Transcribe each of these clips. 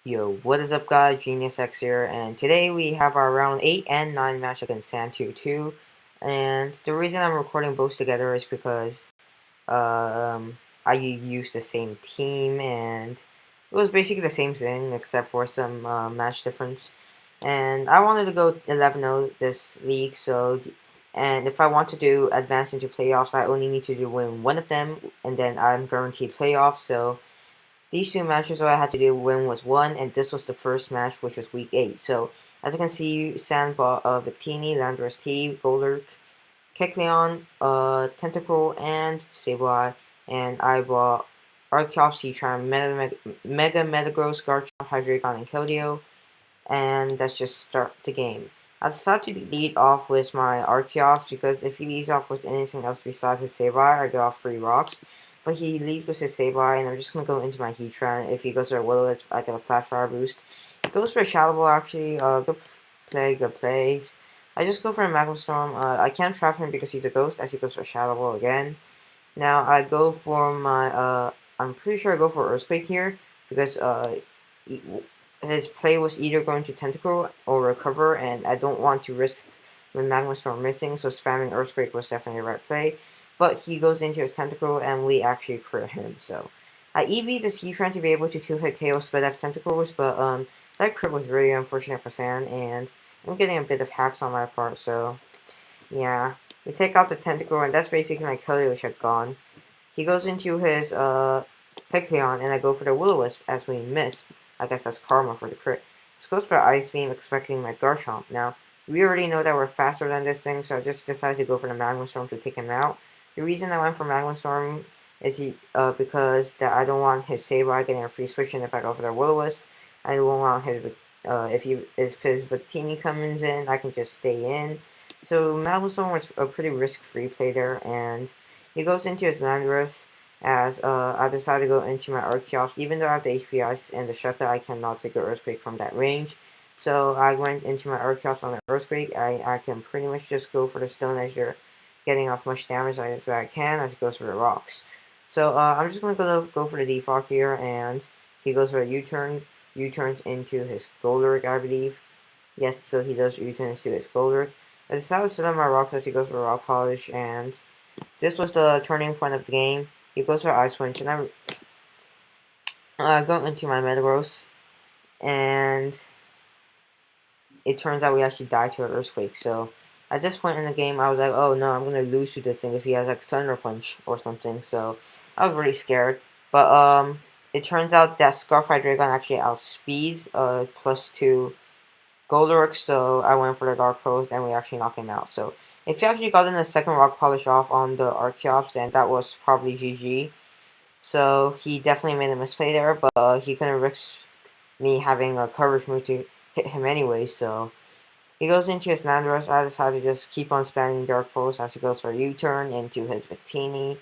Yo, what is up guys, Genius X here, and today we have our round 8 and 9 match against Santu 2, and the reason I'm recording both together is because I used the same team, and it was basically the same thing except for some match difference, and I wanted to go 11-0 this league, and if I want to do advance into playoffs, I only need to win one of them, and then I'm guaranteed playoffs, so these two matches all I had to do win was one, and this was the first match, which was week 8. So, as you can see, Sandball, Victini, Landorus T, Golurk, Kecleon, Tentacle, and Sableye, and I bought Archeops, Heatran, Mega Metagross, Garchomp, Hydreigon, and Keldeo, and let's just start the game. I decided to lead off with my Archeops because if he leads off with anything else besides his Sableye, I get off 3 rocks. But he leads with his Sableye, and I'm just going to go into my Heatran. If he goes for a Willow, I get a Flash Fire boost. He goes for a Shadow Ball, actually. Good plays. I just go for a Magma Storm. I can't trap him because he's a ghost, as he goes for Shadow Ball again. Now, I go for my, I'm pretty sure I go for Earthquake here, because, his play was either going to Tentacle or Recover, and I don't want to risk with Magma Storm missing, so spamming Earthquake was definitely the right play. But he goes into his Tentacle, and we actually crit him, so. I EV'd the Heatran to be able to 2-hit KO Split F Tentacles, but that crit was really unfortunate for Sand, and I'm getting a bit of hacks on my part, so yeah. We take out the Tentacle, and that's basically my Kelly check gone. He goes into his Kecleon, and I go for the Will-O-Wisp as we miss. I guess that's karma for the crit. This goes for Ice Beam, expecting my Garchomp. Now, we already know that we're faster than this thing, so I just decided to go for the Magma Storm to take him out. The reason I went for Magma Storm is because that I don't want his Sableye getting a free switch in if I go for the Will-O-Wisp. I don't want his if his Victini comes in, I can just stay in. So Magma Storm was a pretty risk-free play there, and he goes into his Landorus as I decide to go into my Archeops. Even though I have the HPI and the Shuka, I cannot take the Earthquake from that range. So I went into my Archeops on the Earthquake. I can pretty much just go for the Stone Edge there, getting off much damage as I can as it goes for the rocks. So I'm just going to go for the Defog here, and he goes for a U-turn. U-turns into his Golurk, I believe. Yes, so he does U-turns to his Golurk. I decided to set up my rocks as he goes for Rock Polish, and this was the turning point of the game. He goes for Ice Punch, and I go into my Metagross, and it turns out we actually died to an Earthquake. So at this point in the game, I was like, oh no, I'm gonna lose to this thing if he has like Thunder Punch or something. So I was really scared. But it turns out that Scarf Hydreigon actually outspeeds +2 Golurk, so I went for the Dark Pose, and we actually knocked him out. So if he actually got in a second Rock Polish off on the Archeops, then that was probably GG. So he definitely made a misplay there, but he couldn't risk me having a coverage move to hit him anyway, so he goes into his Landorus. I decided to just keep on spamming Dark Pulse as he goes for a U-turn into his Victini.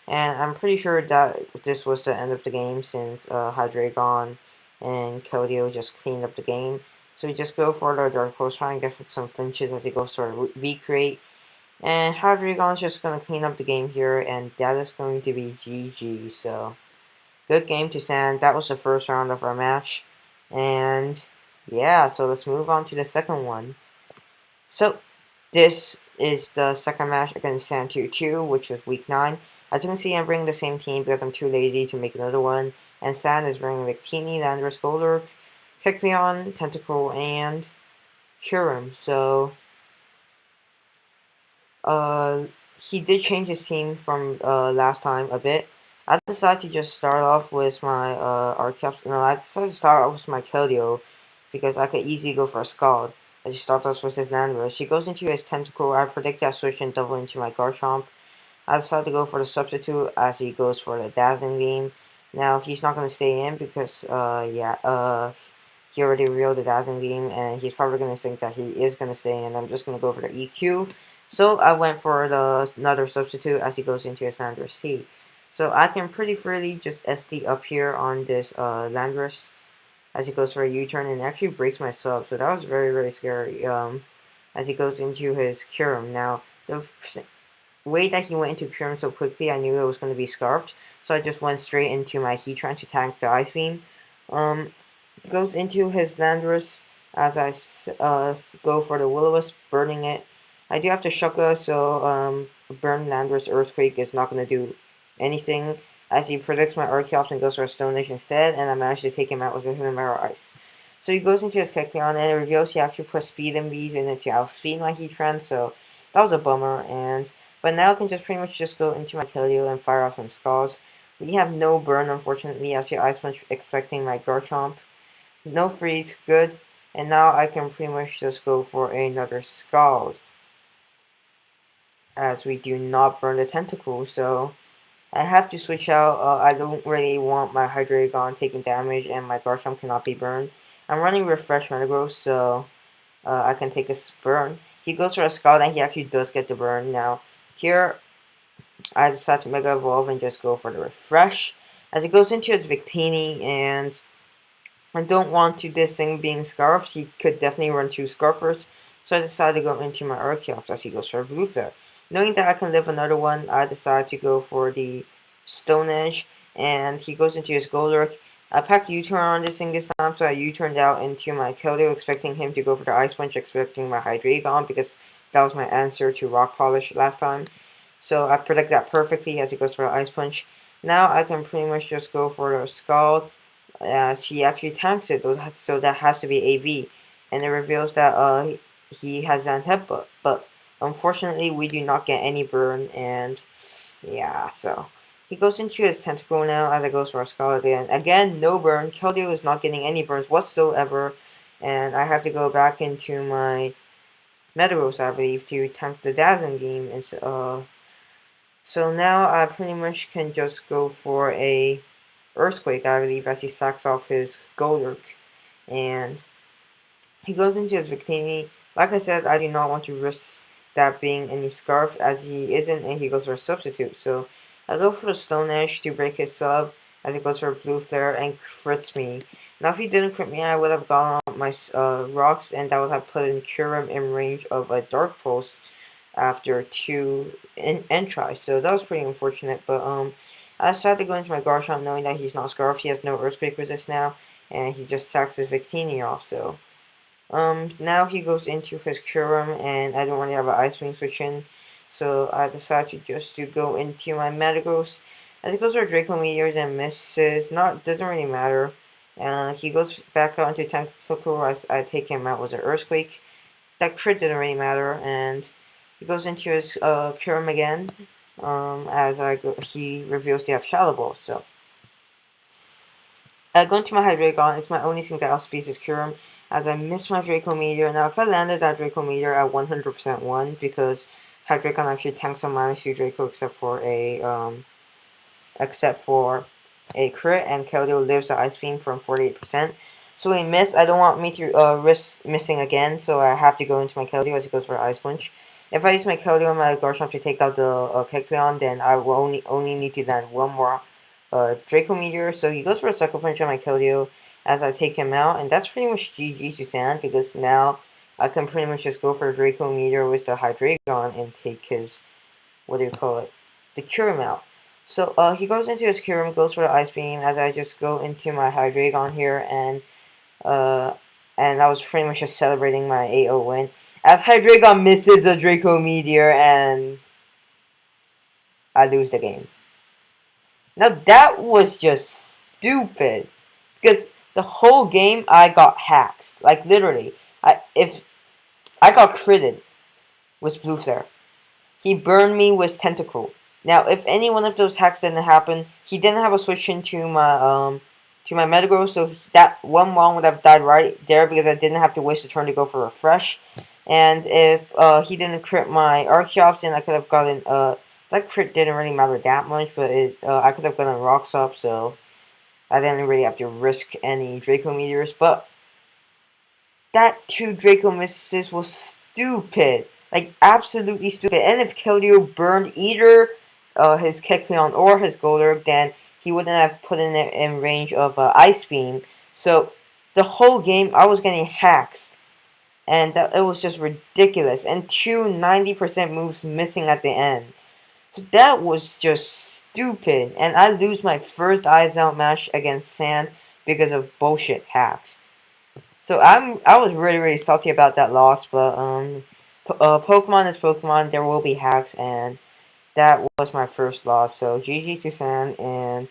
And I'm pretty sure that this was the end of the game since Hydreigon and Keldeo just cleaned up the game. So we just go for the Dark Pulse, try and get some flinches as he goes for a V-Create. And Hydreigon's just going to clean up the game here, and that is going to be GG. So, good game to Sand. That was the first round of our match. And, yeah, so let's move on to the second one. So, this is the second match against Sand 2-2, which was week 9. As you can see, I'm bringing the same team because I'm too lazy to make another one. And Sand is bringing Victini, Landorus, Golurk, Kecleon, Tentacle, and Kyurem. So, he did change his team from last time a bit. I decided to just start off with my Archeops. No, I decided to start off with my Keldeo because I could easily go for a Scald. As he starts off with his Landorus. He goes into his Tentacle. I predict that switch and double into my Garchomp. I decided to go for the substitute as he goes for the Dazzling Beam. Now he's not going to stay in because he already reeled the Dazzling Beam, and he's probably going to think that he is going to stay in. I'm just going to go for the EQ. So I went for another substitute as he goes into his Landorus T. So I can pretty freely just SD up here on this Landorus as he goes for a U-turn, and actually breaks my sub. So that was very, very scary as he goes into his Kyurem. Now, the way that he went into Kyurem so quickly, I knew it was going to be Scarfed. So I just went straight into my Heatran to tank the Ice Beam. Goes into his Landorus as I go for the Will-O-Wisp, burning it. I do have to Shuka, so burn Landorus Earthquake is not going to do anything, as he predicts my Archeops and goes for a Stone Age instead, and I managed to take him out with a Hinamera Ice. So he goes into his Kecleon, and it reveals he actually put Speed and Bees in it to outspeed my Heatran, so that was a bummer, but now I can just pretty much just go into my Keldeo and fire off some Scalds. We have no burn, unfortunately, as your Ice Punch expecting my Garchomp. No freeze, good. And now I can pretty much just go for another Scald, as we do not burn the Tentacle, so I have to switch out. I don't really want my Hydreigon taking damage, and my Garchomp cannot be burned. I'm running Refresh Metagross, so I can take a burn. He goes for a Scald, and he actually does get the burn. Now, here, I decide to Mega Evolve and just go for the Refresh, as it goes into its Victini, and I don't want to this thing being Scarfed. He could definitely run 2 Scarfers, so I decided to go into my Archeops as he goes for a Blue Flare. Knowing that I can live another one, I decide to go for the Stone Edge, and he goes into his Golurk. I packed U-turn on this thing this time, so I U-turned out into my Keldeo, expecting him to go for the Ice Punch, expecting my Hydreigon, because that was my answer to Rock Polish last time. So I predict that perfectly as he goes for the Ice Punch. Now I can pretty much just go for the Scald, she actually tanks it, so that has to be AV. And it reveals that he has an headbutt, but unfortunately we do not get any burn, and yeah, so he goes into his tentacle now as it goes for a Scarlet, and again, no burn. Keldeo is not getting any burns whatsoever, and I have to go back into my Metagross, I believe, to tank the Dazzling Beam, and so now I pretty much can just go for a Earthquake, I believe, as he sacks off his Golurk. And he goes into his Victini. Like I said, I do not want to risk that being any Scarf, as he isn't, and he goes for a Substitute. So I go for the Stone Edge to break his sub, as he goes for a Blue Flare and crits me. Now, if he didn't crit me, I would have gone on my rocks, and that would have put in Kyurem in range of a Dark Pulse after 2 end tries. So that was pretty unfortunate, but I decided to go into my Garchomp knowing that he's not Scarfed, he has no Earthquake resist now, and he just sacks his Victini off, so now he goes into his Kyurem, and I don't really have an Ice Wing switch in, so I decided to go into my Metagross. As he goes for Draco Meteors and misses, doesn't really matter. He goes back out into Tentacle as I take him out with an Earthquake. That crit didn't really matter, and he goes into his Kyurem again, he reveals they have Shadow Ball, so going to my Hydreigon, it's my only thing that outspeeds his Kyurem, as I miss my Draco Meteor. Now, if I landed that Draco Meteor, I 100% won, because Hydreigon actually tanks on -2 Draco except for a crit, and Keldeo lives the Ice Beam from 48%. So he missed. I don't want me to risk missing again, so I have to go into my Keldeo as he goes for Ice Punch. If I use my Keldeo and my Garchomp to take out the Kecleon, then I will only need to land one more Draco Meteor. So he goes for a Sucker Punch on my Keldeo as I take him out, and that's pretty much GG to Sand, because now I can pretty much just go for Draco Meteor with the Hydreigon and take his, the Kyurem out. So he goes into his Kyurem, goes for the Ice Beam, as I just go into my Hydreigon here, and I was pretty much just celebrating my 8-0 win, as Hydreigon misses the Draco Meteor, and I lose the game. Now that was just stupid, because the whole game I got hacked, like literally. If I got critted with Blue Flare, he burned me with Tentacle. Now, if any one of those hacks didn't happen, he didn't have a switch into my Metagross, so that one wrong would have died right there, because I didn't have to waste a turn to go for Refresh. And if he didn't crit my Archeops, then I could have gotten that crit didn't really matter that much, but I could have gotten Rocks up, so I didn't really have to risk any Draco Meteors. But that 2 Draco misses was stupid. Like, absolutely stupid. And if Keldeo burned either his Kecleon or his Golurk, then he wouldn't have put in range of Ice Beam. So, the whole game, I was getting hacks. And it was just ridiculous. And 2 90% moves missing at the end. So that was just stupid. And I lose my first ISL match against Sand, because of bullshit hacks. So I was really salty about that loss, but Pokemon is Pokemon. There will be hacks, and that was my first loss. So GG to Sam, and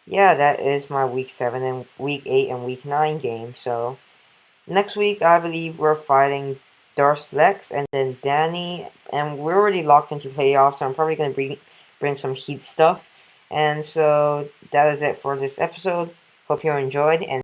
yeah, that is my week 7 and week 8 and week 9 game. So next week I believe we're fighting Darth Lex and then Danny, and we're already locked into playoffs. So I'm probably gonna bring some heat stuff. And so that is it for this episode. Hope you enjoyed, and